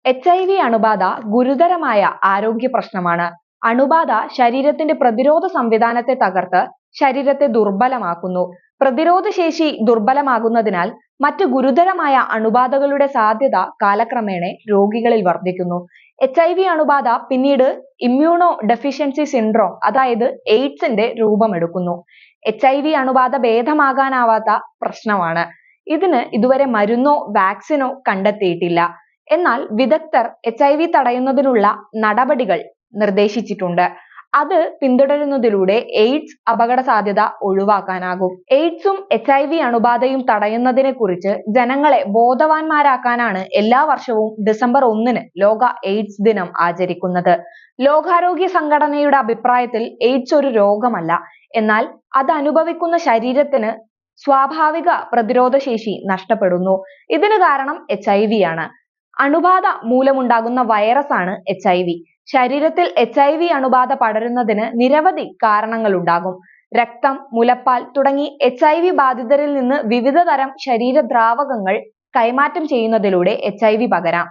HIV അണുബാധ ഗുരുതരമായ ആരോഗ്യ പ്രശ്നമാണ്. അണുബാധ ശരീരത്തിന്റെ പ്രതിരോധ സംവിധാനത്തെ തകർത്ത് ശരീരത്തെ ദുർബലമാക്കുന്നു. പ്രതിരോധ ശേഷി ദുർബലമാകുന്നതിനാൽ മറ്റ് ഗുരുതരമായ അണുബാധകളുടെ സാധ്യത കാലക്രമേണ രോഗികളിൽ വർദ്ധിക്കുന്നു. HIV അണുബാധ പിന്നീട് ഇമ്മ്യൂണോ ഡെഫിഷ്യൻസി സിൻഡ്രോം അതായത് എയ്ഡ്സിന്റെ രൂപമെടുക്കുന്നു. HIV അണുബാധ ഭേദമാകാനാവാത്ത പ്രശ്നമാണ്. ഇതിന് ഇതുവരെ മരുന്നോ വാക്സിനോ കണ്ടെത്തിയിട്ടില്ല. എന്നാൽ വിദഗ്ധർ HIV തടയുന്നതിനുള്ള നടപടികൾ നിർദ്ദേശിച്ചിട്ടുണ്ട്. അത് പിന്തുടരുന്നതിലൂടെ എയ്ഡ്സ് അപകട സാധ്യത ഒഴിവാക്കാനാകും. എയ്ഡ്സും HIV അണുബാധയും തടയുന്നതിനെ കുറിച്ച് ജനങ്ങളെ ബോധവാന്മാരാക്കാനാണ് എല്ലാ വർഷവും ഡിസംബർ 1 ലോക എയ്ഡ്സ് ദിനം ആചരിക്കുന്നത്. ലോകാരോഗ്യ സംഘടനയുടെ അഭിപ്രായത്തിൽ എയ്ഡ്സ് ഒരു രോഗമല്ല, എന്നാൽ അത് അനുഭവിക്കുന്ന ശരീരത്തിന് സ്വാഭാവിക പ്രതിരോധ ശേഷി നഷ്ടപ്പെടുന്നു. ഇതിന് കാരണം HIV ആണ്. അണുബാധ മൂലമുണ്ടാകുന്ന വൈറസ് ആണ് HIV. ശരീരത്തിൽ HIV അണുബാധ പടരുന്നതിന് നിരവധി കാരണങ്ങളുണ്ടാകും. രക്തം, മുലപ്പാൽ തുടങ്ങി HIV ബാധിതരിൽ നിന്ന് വിവിധ തരം ശരീരദ്രാവകങ്ങൾ കൈമാറ്റം ചെയ്യുന്നതിലൂടെ HIV പകരാം.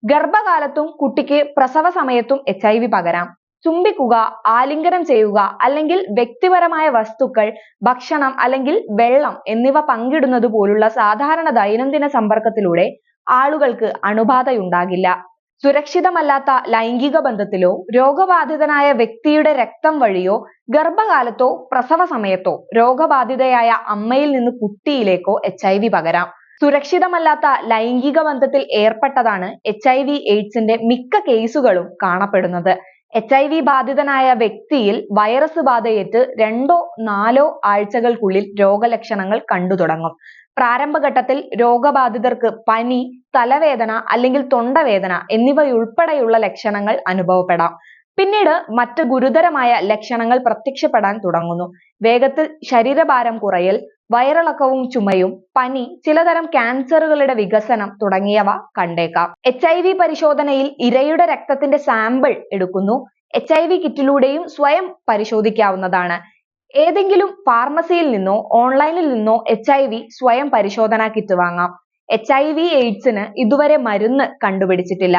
ഗർഭകാലത്തും കുട്ടിക്ക് പ്രസവ സമയത്തും HIV പകരാം. ചുംബിക്കുക, ആലിംഗനം ചെയ്യുക അല്ലെങ്കിൽ വ്യക്തിപരമായ വസ്തുക്കൾ, ഭക്ഷണം അല്ലെങ്കിൽ വെള്ളം എന്നിവ പങ്കിടുന്നത് പോലുള്ള സാധാരണ ദൈനംദിന സമ്പർക്കത്തിലൂടെ ആളുകൾക്ക് അണുബാധയുണ്ടാകില്ല. സുരക്ഷിതമല്ലാത്ത ലൈംഗിക ബന്ധത്തിലോ രോഗബാധിതനായ വ്യക്തിയുടെ രക്തം വഴിയോ ഗർഭകാലത്തോ പ്രസവ സമയത്തോ രോഗബാധിതയായ അമ്മയിൽ നിന്ന് കുട്ടിയിലേക്കോ HIV പകരാം. സുരക്ഷിതമല്ലാത്ത ലൈംഗിക ബന്ധത്തിൽ ഏർപ്പെട്ടതാണ് HIV എയ്ഡ്സിന്റെ മിക്ക കേസുകളും കാണപ്പെടുന്നത്. HIV ബാധിതനായ വ്യക്തിയിൽ വൈറസ് ബാധയേറ്റ് 2-4 ആഴ്ചകൾക്കുള്ളിൽ രോഗലക്ഷണങ്ങൾ കണ്ടു തുടങ്ങും. പ്രാരംഭഘട്ടത്തിൽ രോഗബാധിതർക്ക് പനി, തലവേദന അല്ലെങ്കിൽ തൊണ്ടവേദന എന്നിവയുൾപ്പെടെയുള്ള ലക്ഷണങ്ങൾ അനുഭവപ്പെടാം. പിന്നീട് മറ്റ് ഗുരുതരമായ ലക്ഷണങ്ങൾ പ്രത്യക്ഷപ്പെടാൻ തുടങ്ങുന്നു. വേഗത്തിൽ ശരീരഭാരം കുറയൽ, വയറിളക്കവും ചുമയും, പനി, ചിലതരം ക്യാൻസറുകളുടെ വികസനം തുടങ്ങിയവ കണ്ടേക്കാം. HIV പരിശോധനയിൽ ഇരയുടെ രക്തത്തിന്റെ സാമ്പിൾ എടുക്കുന്നു. HIV കിറ്റിലൂടെയും സ്വയം പരിശോധിക്കാവുന്നതാണ്. ഏതെങ്കിലും ഫാർമസിയിൽ നിന്നോ ഓൺലൈനിൽ നിന്നോ HIV സ്വയം പരിശോധനാ കിറ്റ് വാങ്ങാം. HIV എയ്ഡ്സിന് ഇതുവരെ മരുന്ന് കണ്ടുപിടിച്ചിട്ടില്ല.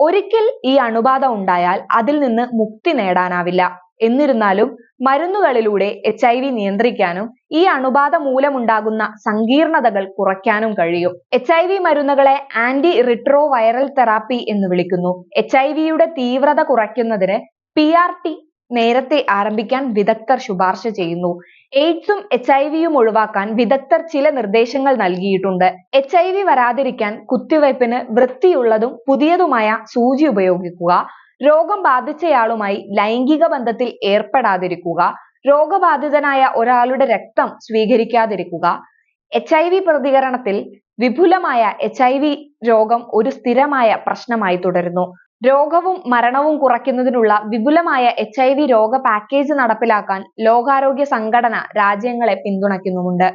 ഒരിക്കൽ ഈ അണുബാധ ഉണ്ടായാൽ അതിൽ നിന്ന് മുക്തി നേടാനാവില്ല. എന്നിരുന്നാലും മരുന്നുകളിലൂടെ HIV നിയന്ത്രിക്കാനും ഈ അണുബാധ മൂലമുണ്ടാകുന്ന സങ്കീർണതകൾ കുറയ്ക്കാനും കഴിയും. HIV മരുന്നുകളെ ആന്റി റിട്രോ വൈറൽ തെറാപ്പി എന്ന് വിളിക്കുന്നു. HIV-യുടെ തീവ്രത കുറയ്ക്കുന്നതിന് PRT നേരത്തെ ആരംഭിക്കാൻ വിദഗ്ധർ ശുപാർശ ചെയ്യുന്നു. എയ്ഡ്സും HIV-യും ഒഴിവാക്കാൻ വിദഗ്ധർ ചില നിർദ്ദേശങ്ങൾ നൽകിയിട്ടുണ്ട്. HIV വരാതിരിക്കാൻ കുത്തിവയ്പ്പിന് വൃത്തിയുള്ളതും പുതിയതുമായ സൂചി ഉപയോഗിക്കുക, രോഗം ബാധിച്ചയാളുമായി ലൈംഗിക ബന്ധത്തിൽ ഏർപ്പെടാതിരിക്കുക, രോഗബാധിതനായ ഒരാളുടെ രക്തം സ്വീകരിക്കാതിരിക്കുക. HIV പ്രതികരണത്തിൽ വിപുലമായ HIV രോഗം ഒരു സ്ഥിരമായ പ്രശ്നമായി തുടരുന്നു. രോഗവും മരണവും കുറയ്ക്കുന്നതിനുള്ള വിപുലമായ HIV രോഗ പാക്കേജ് നടപ്പിലാക്കാൻ ലോകാരോഗ്യ സംഘടന രാജ്യങ്ങളെ പിന്തുണയ്ക്കുന്നുമുണ്ട്.